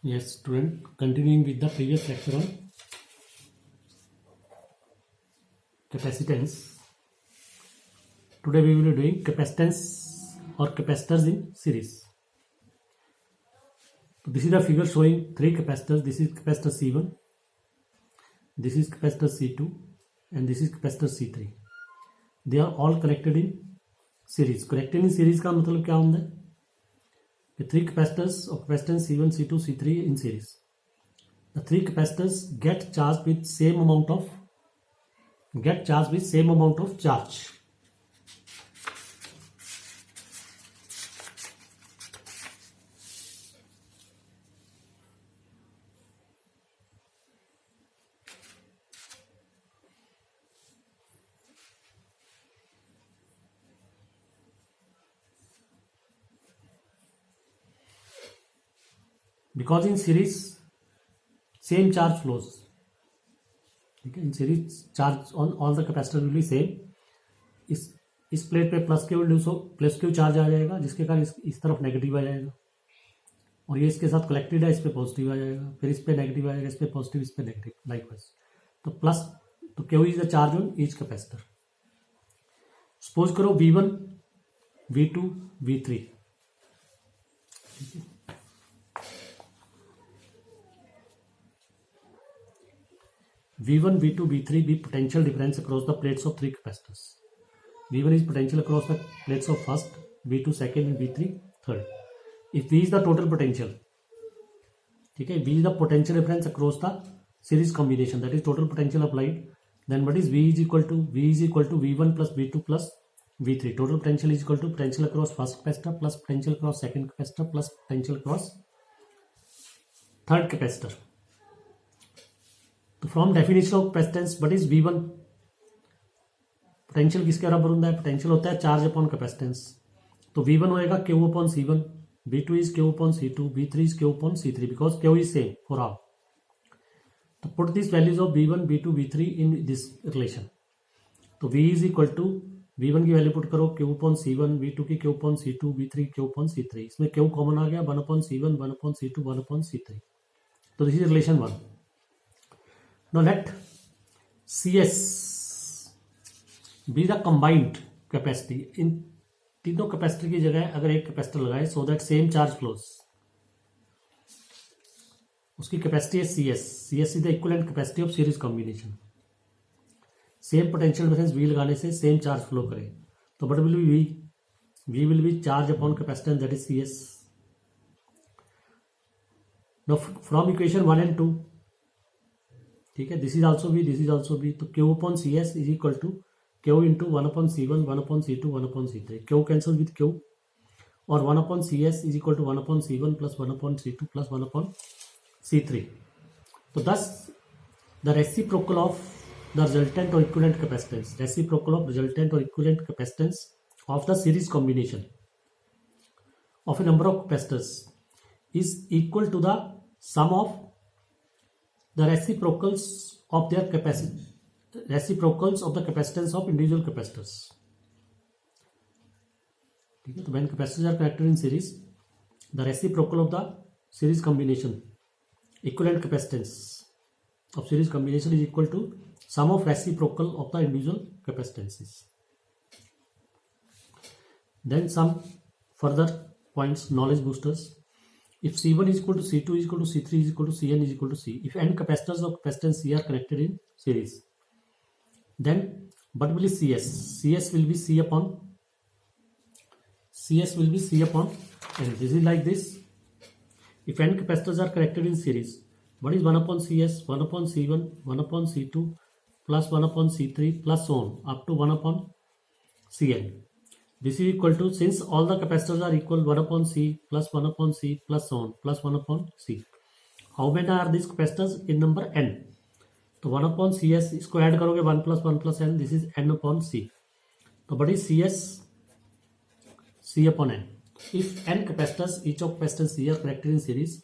Yes, student, continuing with the previous lecture on capacitance. Today we will be doing capacitance or capacitors in series. So this is the figure showing three capacitors. This is capacitor C1, this is capacitor C2, and this is capacitor C3. They are all connected in series. Connected in series का मतलब क्या होता है? The three capacitors of capacitance C1, C2, C3 in series. The three capacitors get charged with same amount of charge. Because in series same charge flows. Okay, in series charge on all the capacitors will be same. इस plate पे plus Q charge आ जाएगा, जिसके कारण इस तरफ negative आ जाएगा, और ये इसके साथ कलेक्टेड है, इस पे पॉजिटिव आ जाएगा, फिर इस पे नेगेटिव आ जाएगा, इस पे पॉजिटिव, इस पे नेगेटिव, लाइकवाइज. तो प्लस, तो Q is the charge on each capacitor. Suppose करो V1, V2, V3. V1, V2, V3 be potential difference across the plates of three capacitors. V1 is potential across the plates of first, V2 second, and V3 third. If V is the total potential, ठीक है, V is the potential difference across the series combination, that is total potential applied. Then what is V is equal to V1 plus V2 plus V3. Total potential is equal to potential across first capacitor plus potential across second capacitor plus potential across third capacitor. तो from definition of capacitance, what is V1? Potential किसके बराबर होता है? Potential होता है charge upon capacitance. तो V1 होएगा Q upon C1, V2 is Q upon C2, V3 is Q upon C3, because Q is same for all. तो put this values of V1, V2, V3 in this relation. तो V is equal to V1 की value put करो Q upon C1, V2 की Q upon C2, V3 Q upon C3. इसमें Q common आ गया, 1 upon C1, 1 upon C2, 1 upon C3. तो this is relation 1. Now let CS be the combined capacity. इन तीनों capacitor की जगह अगर एक कैपेसिटर लगाए, so that same charge flows, उसकी कैपेसिटी है CS. CS is the equivalent capacity of series combination. Same potential difference V लगाने से सेम चार्ज फ्लो करे. तो but will be V will be charge upon capacitance, that is CS. Now from equation 1 and 2, ठीक है, this is also भी, this is also भी. तो Q upon CS is equal to Q into 1 upon C1, 1 upon C2, 1 upon C3. Q cancel with Q, और 1 upon CS is equal to 1 upon C1 plus 1 upon C2 plus 1 upon C3. तो thus the reciprocal of the resultant और equivalent capacitance, reciprocal of resultant और equivalent capacitance of the series combination of a number of capacitors is equal to the sum of the reciprocals of their reciprocals of the capacitance of individual capacitors. ठीक है, तो when capacitors are connected in series, the reciprocal of the series combination, equivalent capacitance of series combination is equal to sum of reciprocal of the individual capacitances. Then some further points, knowledge boosters. If C1 is equal to C2 is equal to C3 is equal to Cn is equal to C. If n capacitors of capacitance C are connected in series, then what will be CS? CS will be C upon n. This is like this. If n capacitors are connected in series, what is 1 upon CS? 1 upon C1, 1 upon C2 plus 1 upon C3 plus so on up to 1 upon Cn. This is equal to, since all the capacitors are equal, 1 upon C plus 1 upon C plus so on plus 1 upon C. How many are these capacitors? In number n. तो 1 upon CS, इसको add करोगे 1 plus 1 plus n, this is n upon C. तो what is CS? C upon n. If n capacitors, each of capacitors C are connected in series,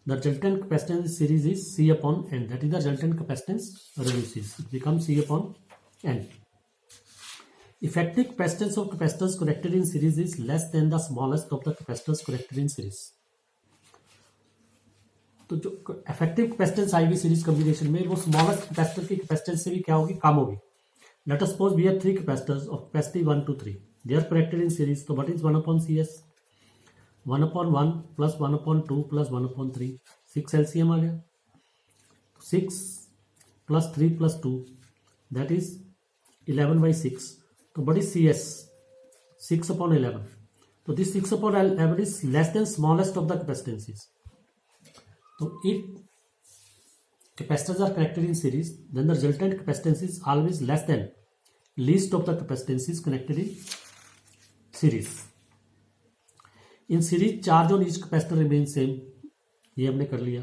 the resultant capacitance in series is C upon n. That is the resultant capacitance reduces. It becomes C upon n. Effective capacitance of capacitors connected in series is less than the smallest of the capacitors connected in series. तो जो effective capacitance आएगी series combination में वो smallest capacitor की capacitance से भी क्या होगी, कम होगी. Let us suppose we have 3 capacitors of capacity 1 to 3. They are connected in series. तो what is 1/CS? 1/1 plus 1/2 plus 1/3. 6 LCM आ गया. 6 प्लस 3 प्लस 2 दैट इज 11/6. तो what is CS? 6/11. So this 6/11 is less than smallest of the capacitances. So if capacitors are connected in series, then the resultant capacitance is always less than least of the capacitances connected in series. In series, charge on each capacitor remains same. ये हमने कर लिया.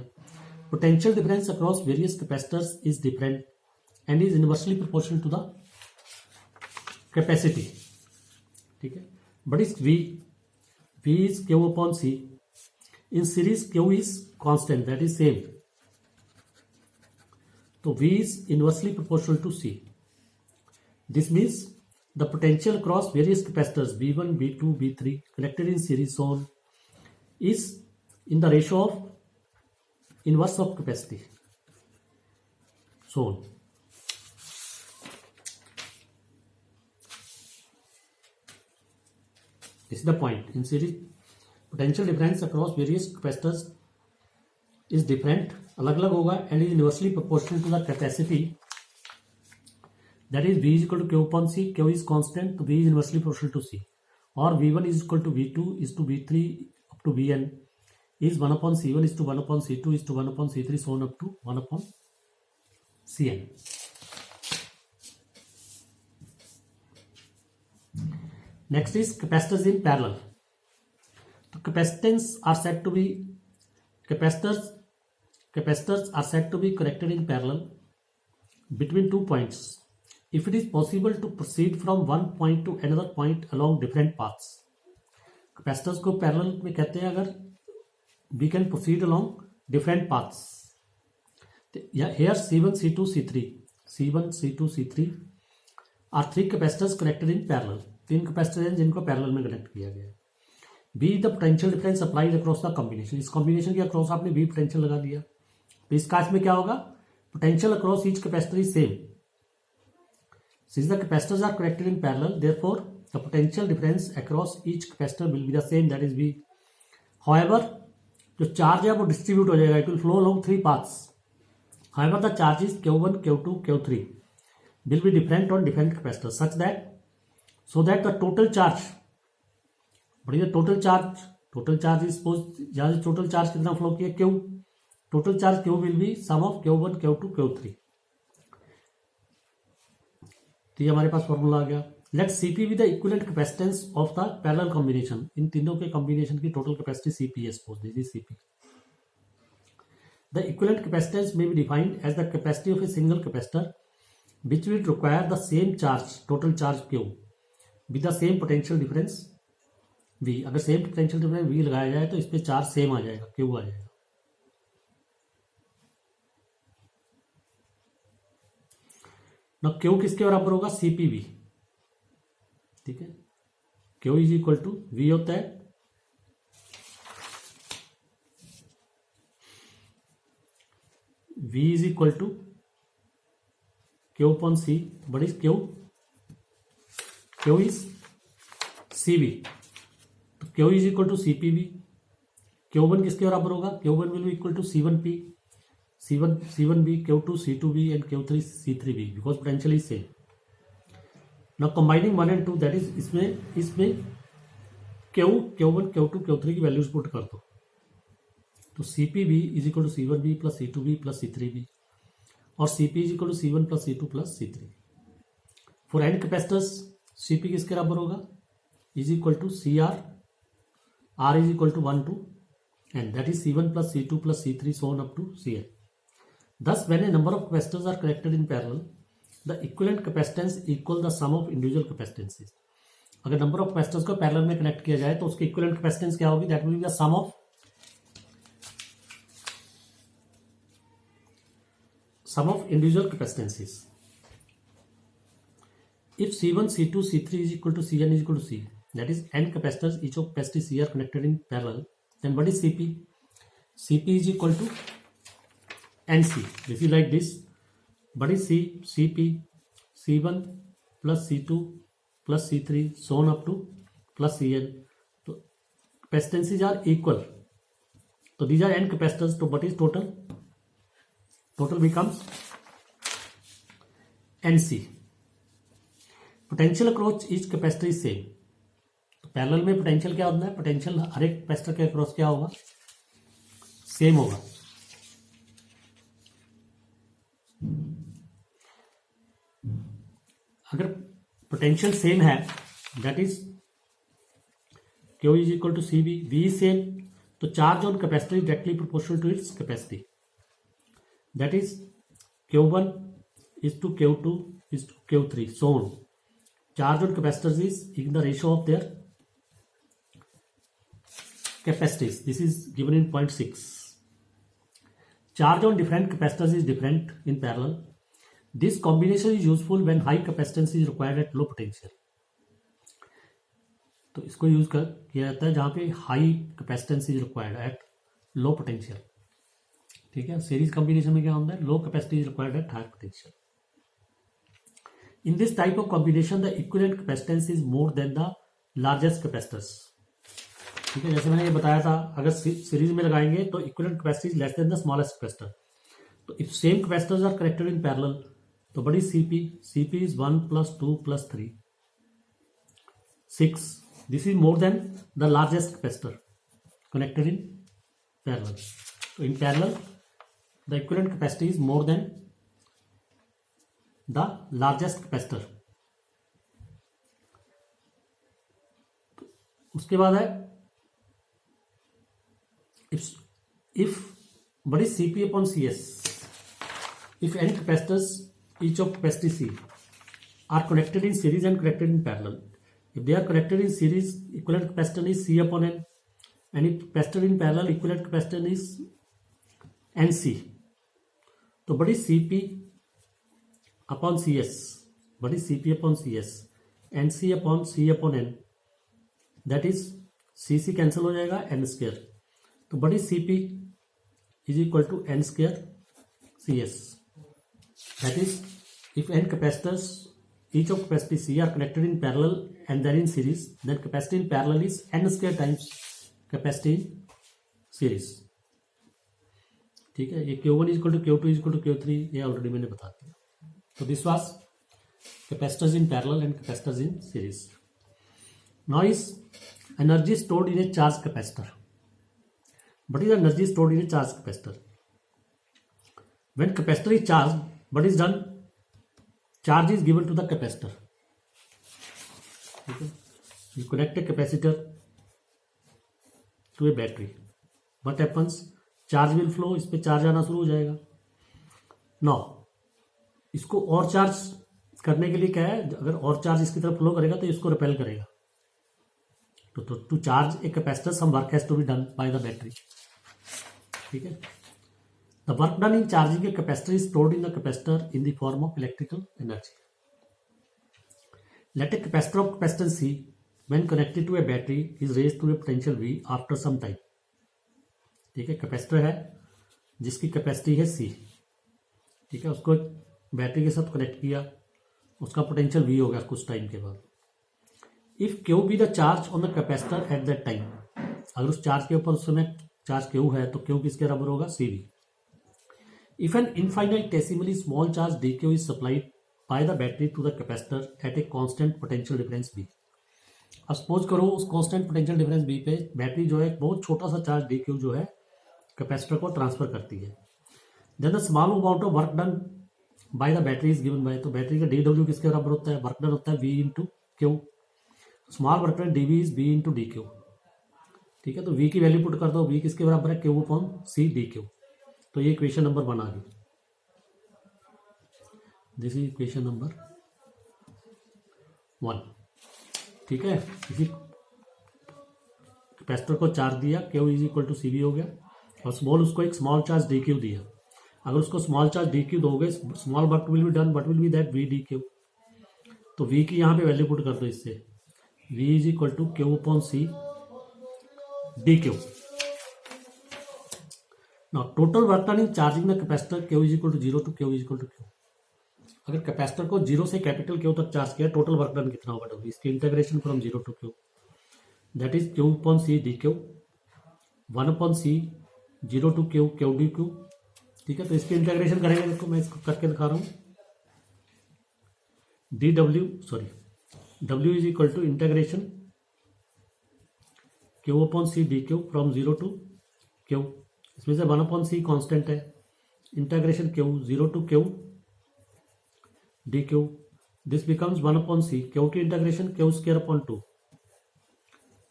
Potential difference across various capacitors is different and is inversely proportional to the capacity. ठीक है. But is V is Q upon C. In series, Q is constant, that is same. So V is inversely proportional to C. This means the potential across various capacitors V1, V2, V3 connected in series so on is in the ratio of inverse of capacity. So on. This is the point. In series, potential difference across various capacitors is different, अलग अलग होगा, and is inversely proportional to the capacity. That is V is equal to Q upon C. Q is constant, so V is inversely proportional to C. Or V1 is equal to V2 is to V3 up to Vn is 1/C1 is to 1/C2 is to 1/C3 so on up to 1/Cn. Next is capacitors in parallel. So capacitors are said to be connected in parallel between 2 points if it is possible to proceed from one point to another point along different paths. Capacitors को parallel में कहते हैं अगर we can proceed along different paths. Here C1, C2, C3 are 3 capacitors connected in parallel. 3 capacitor हैं जिनको parallel में connect किया गया है. B the potential difference applied across the combination. इस कॉम्बिनेशन के अक्रॉस आपने बी पोटेंशियल लगा दिया. तो इस केस में क्या होगा, potential across each capacitor is same. Since the capacitors are connected in parallel therefore the potential difference across each capacitor will be the same, that is B. However जो charge है वो डिस्ट्रीब्यूट हो जाएगा. It will flow along 3 paths. However the charges Q1, Q2, Q3 will be different on different capacitors such that so that the total charge, what is the total charge? Total charge is suppose यहाँ से total charge कितना flow किया Q. Total charge Q will be sum of Q1, Q2, Q3. तो ये हमारे पास formula आ गया. Let Cp be the equivalent capacitance of the parallel combination. इन तीनों के combination की total capacity Cp है. Suppose this is Cp. The equivalent capacitance may be defined as the capacity of a single capacitor which will require the same charge, total charge Q, with the same potential difference V. अगर same potential difference V लगाया जाए तो इस पे charge same आ जाएगा, Q आ जाएगा. ना Q किसके बराबर होगा, CPV. ठीक है, Q is equal to V होता है V is equal to Q upon C. What is Q? Q is CV. तो Q is equal to CPV. Q1 किसके बराबर होगा, Q1 will be equal to C1P, C1B, Q2 C2B and Q3 C3B because potential is same. Now combining 1 and 2, that is इसमें Q1, Q2, Q3 की values put कर दो. तो CPV is equal to C1B plus C2B plus C3B और CP is equal to C1 plus C2 plus C3. For n capacitors CP किसके बराबर होगा, is equal to CR, R is equal to 1 to n, that is C1 plus C2 plus C3 so on up to Cn. Thus when a number of capacitors are connected in parallel, the equivalent capacitance equal the sum of individual capacitances. अगर number of capacitors को parallel में connect किया जाए तो उसकी equivalent capacitance क्या होगी, that will be the sum of individual capacitances. If C1, C2, C3 is equal to Cn is equal to C, that is n capacitors each of capacity C are connected in parallel, then what is Cp? Cp is equal to Nc. This is like this. What is Cp? C1 plus C2 plus C3 so on up to plus Cn. So capacitances are equal. So these are n capacitors. So what is total? Total becomes Nc. Potential across each capacitor is same. तो parallel में potential क्या होता है? Potential हर एक capacitor के across क्या होगा? Same होगा. अगर पोटेंशियल सेम है that is Q is equal to C V is same. तो charge on capacitor is directly proportional to its capacity. That is Q1 is to Q2 is to Q3 so on. Charge on capacitors is in the ratio of their capacities. This is given in 0.6. Charge on different capacitors is different in parallel. This combination is useful when high capacitance is required at low potential. तो इसको use किया जाता है जहां पे high capacitance is required at low potential. ठीक है. Series combination में क्या होता है? Low capacity is required at high potential. In this type of combination, the equivalent capacitance is more than the largest capacitors. ठीक है. जैसे मैंने ये बताया था, अगर सीरीज में लगाएंगे तो equivalent capacity is less than the smallest capacitor. तो if same capacitors are connected in parallel, तो बड़ी Cp is 1 plus 2 plus 3 6. This is more than the largest capacitor connected in parallel. So in parallel, the equivalent capacity is more than the largest capacitor. उसके बाद है if what is Cp upon Cs. If n capacitors each of capacity C are connected in series and connected in parallel. If they are connected in series, equivalent capacitance is C upon n, and if capacitor in parallel, equivalent capacitance is Nc. तो what is Cp upon Cs? What is Cp upon Cs? Nc upon C upon n. That is Cc cancel हो जाएगा n square. तो what is Cp is equal to n square Cs. That is if n capacitors each of capacity C are connected in parallel and then in series, then capacity in parallel is n square times capacity in series. ठीक है. ये Q1 is equal to Q2 is equal to Q3 ये already मैंने बता दिया. So this was capacitors in parallel and capacitors in series. Now is energy stored in a charged capacitor. What is energy stored in a charged capacitor? When capacitor is charged, what is done? Charge is given to the capacitor. Okay. You connect a capacitor to a battery. What happens? Charge will flow. इस पे charge आना शुरू हो जाएगा. Now इसको और charge करने के लिए क्या है? अगर और चार्ज इसकी तरफ फ्लो करेगा तो इसको रिपेल करेगा. तो to charge a capacitor some work has to be done by the battery. ठीक है. The work done in charging a capacitor is stored in the capacitor in the form of electrical energy. Let a capacitor of capacitance C when connected to a battery is raised to a potential V after some time. ठीक है. Capacitor है जिसकी capacity है C. ठीक है. उसको battery के साथ कनेक्ट किया, उसका पोटेंशियल V हो गया कुछ टाइम के बाद. If Q be the charge on the capacitor at that time. अगर उस चार्ज के ऊपर उस समय चार्ज Q है तो Q किसके बराबर होगा? Cv. If an infinitesimally small charge dQ is supplied by the battery to the capacitor at a constant potential difference B. अब सपोज करो उस कांस्टेंट पोटेंशियल डिफरेंस B पे बैटरी जो है बहुत छोटा सा चार्ज dQ जो है कैपेसिटर को ट्रांसफर करती है. Then the small amount of work done by the battery is given by. तो बैटरी का dW किसके बराबर होता है? वर्क डन होता है V into Q. Small work done dV is B into dQ. ठीक है. तो V की वैल्यू पुट कर दो. V किसके बराबर है? Q upon C dQ. तो ये इक्वेशन नंबर 1 आ गई. This is equation number 1. ठीक है. इसी कैपेसिटर को चार्ज दिया, Q is equal to CV हो गया, और स्मॉल उसको एक स्मॉल चार्ज dQ दिया. अगर उसको स्मॉल चार्ज dQ दोगे, small work will be done, but will be that V dQ. तो V की यहाँ पे वैल्यू पुट कर दो इससे. V is equal to Q upon C dQ. Now total work done in charging the capacitor Q is equal to 0 to Q is equal to Q। अगर capacitor को 0 से कैपिटल Q तक charge किया, total work done कितना होगा W, इसकी integration from 0 to Q, that is Q upon C dQ, 1 upon C 0 to Q Q dQ। ठीक है, तो इसकी इंटीग्रेशन करेंगे, देखो मैं इसको करके दिखा रहा हूँ। W is equal to integration Q upon C dQ from 0 to Q, इसमें से 1 अपॉन C कांस्टेंट है, integration Q 0 to Q dQ, this becomes 1 upon C, Q की integration Q square upon 2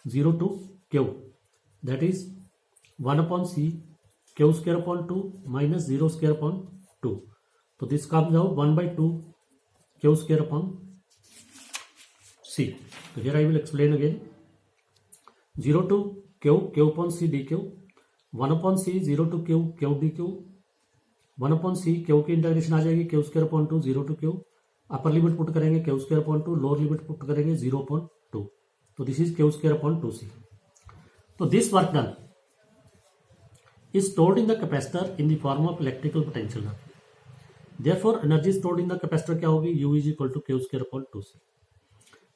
0 to Q, that is 1 upon C Q square upon 2 minus 0 square upon 2, तो this comes out 1/2 Q square upon C। तो here I will explain again, 0 to Q upon C dQ, 1 upon C 0 to Q dQ, 1 upon C Q की integration आ जाएगी Q square upon 2 0 to Q, upper limit put करेंगे Q square upon 2, lower limit put करेंगे 0 upon 2, तो this is Q square upon 2C। तो this work done is stored in the capacitor in the form of electrical potential energy. Therefore energy stored in the capacitor क्या होगी, U is equal to Q square upon 2C।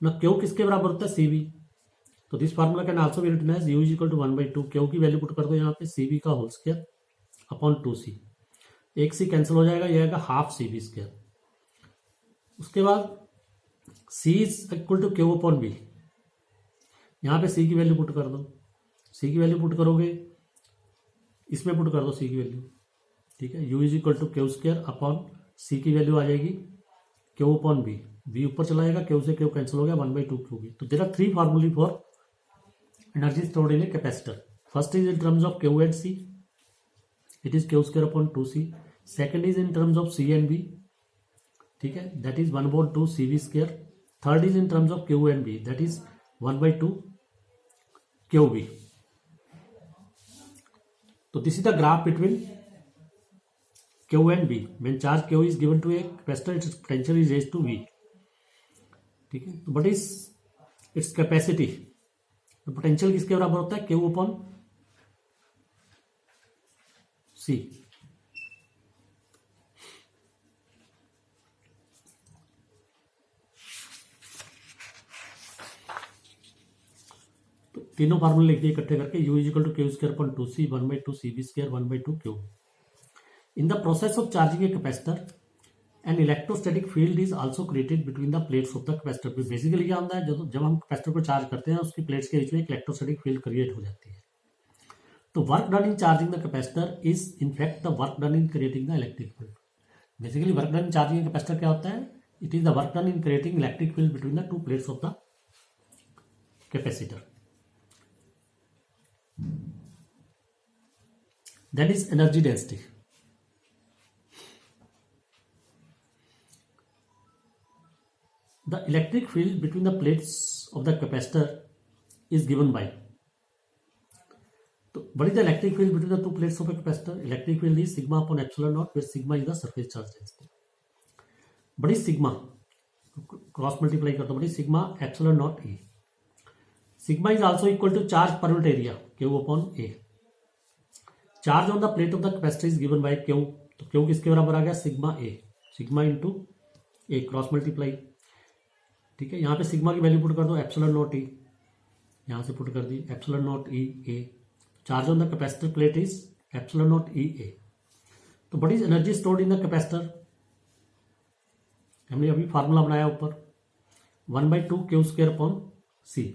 ना Q किसके बराबर होता है, CV, तो this formula can also be written as U is equal to 1/2, Q की value put कर दो यहाँ पे CV का होल स्क्वायर अपॉन 2C, एक C कैंसिल हो जाएगा, यह आएगा हाफ CV स्क्वायर। उसके बाद C is equal to Q upon B, यहाँ पे C की वैल्यू पुट कर दो, C की वैल्यू पुट करोगे, इसमें पुट कर दो C की वैल्यू, ठीक है, U is equal to Q square upon C की वैल्यू आ जाएगी Q अपॉन B, B ऊपर चला जाएगा, Q से Q कैंसिल हो गया, 1/2 QB। तो देयर आर 3 फार्मूले for energy stored in a capacitor. First is in terms of Q and C, it is Q square upon 2C। Second is in terms of C and B, ठीक है, that is 1/2 CV square. Third is in terms of Q and B, that is 1/2 QB। तो this is the graph between Q and B, when charge Q is given to a capacitor, its potential is raised to V, ठीक है। तो what is its capacity, तो potential किसके बराबर होता है, Q upon C। तो तीनों फार्मूले लिख दिए इकट्ठे करके, U is equal to Q square upon 2C, 1/2 CV square, 1/2 Q। In the process of charging a capacitor, an electrostatic field is also created between the plates of the capacitor। Basically क्या होता है, जब हम capacitor को charge करते हैं उसकी plates के बीच में एक इलेक्ट्रोस्टैटिक फील्ड क्रिएट हो जाती है। तो work done in charging the capacitor is in fact the work done in creating the electric field. Basically work done in charging capacitor क्या होता है, it is the work done in creating electric field between the 2 plates of the capacitor, that is energy density. The electric field between the plates of the capacitor is given by, so what is the electric field between the 2 plates of a capacitor? Electric field is sigma upon epsilon naught, where sigma is the surface charge density। what is sigma, cross multiply कर दो, what is sigma epsilon naught E। sigma is also equal to charge per unit area Q upon A। charge on the plate of the capacitor is given by Q, तो Q किसके बराबर आ गया, sigma A, sigma into A, cross multiply, ठीक है। यहाँ पे sigma की value put कर दो, एप्सिलॉन नॉट ई, यहाँ से पुट कर दी epsilon naught E A. Charge on the capacitor plate is epsilon naught E A. तो what is energy stored in the capacitor, हमने अभी फार्मूला बनाया ऊपर, 1/2 Q square upon C।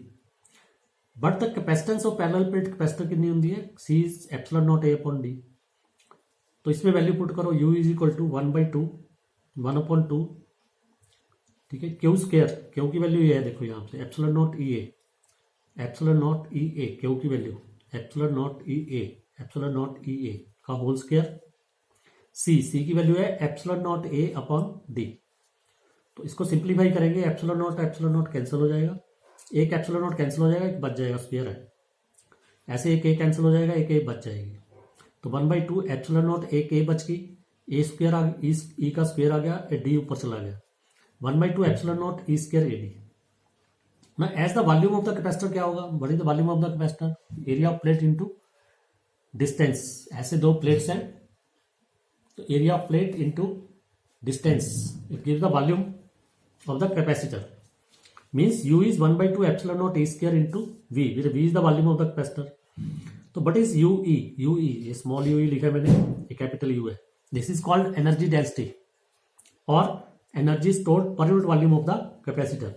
But the capacitance of parallel plate capacitor कितनी होती है, C is epsilon naught A upon D. तो इसमें वैल्यू पुट करो, U इज इक्वल टू 1/2 1/2, ठीक है, Q स्क्वायर, Q की वैल्यू ये है, देखो यहाँ पे epsilon naught E A, epsilon naught E A, Q की value epsilon naught E A, epsilon naught E A का होल स्क्वायर, C की वैल्यू है epsilon naught A upon D. तो इसको सिंप्लीफाई करेंगे, एप्सिलॉन नॉट कैंसिल हो जाएगा, एक एप्सिलॉन नॉट कैंसिल हो जाएगा, एक बच जाएगा, स्क्वायर है, ऐसे एक ए कैंसिल हो जाएगा, एक ए बच जाएगी। तो 1/2 एप्सिलॉन नॉट, एक ए बच गई, ए स्क्वायर ई का स्क्वायर आ गया, डी ऊपर चला गया, 1/2 epsilon naught E square A D. ना as the volume of the capacitor क्या होगा, what is the volume of the capacitor, area of plate into distance, ऐसे दो प्लेट्स हैं तो area of plate into distance it gives the volume of the capacitor means U is 1/2 epsilon naught A square into V, where V is the volume of the capacitor. तो but is UE, ये small UE लिखा है मैंने, ये capital U है. This is called energy density और energy stored पर unit volume of the capacitor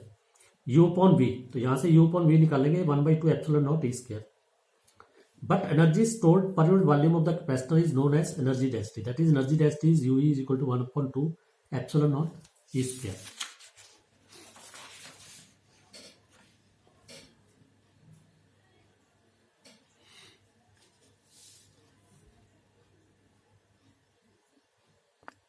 U upon V. तो यहां से U upon V निकालेंगे 1/2 epsilon naught A square. But energy stored per unit volume of the capacitor is known as energy density. That is, energy density is UE is equal to 1/2 epsilon naught E square.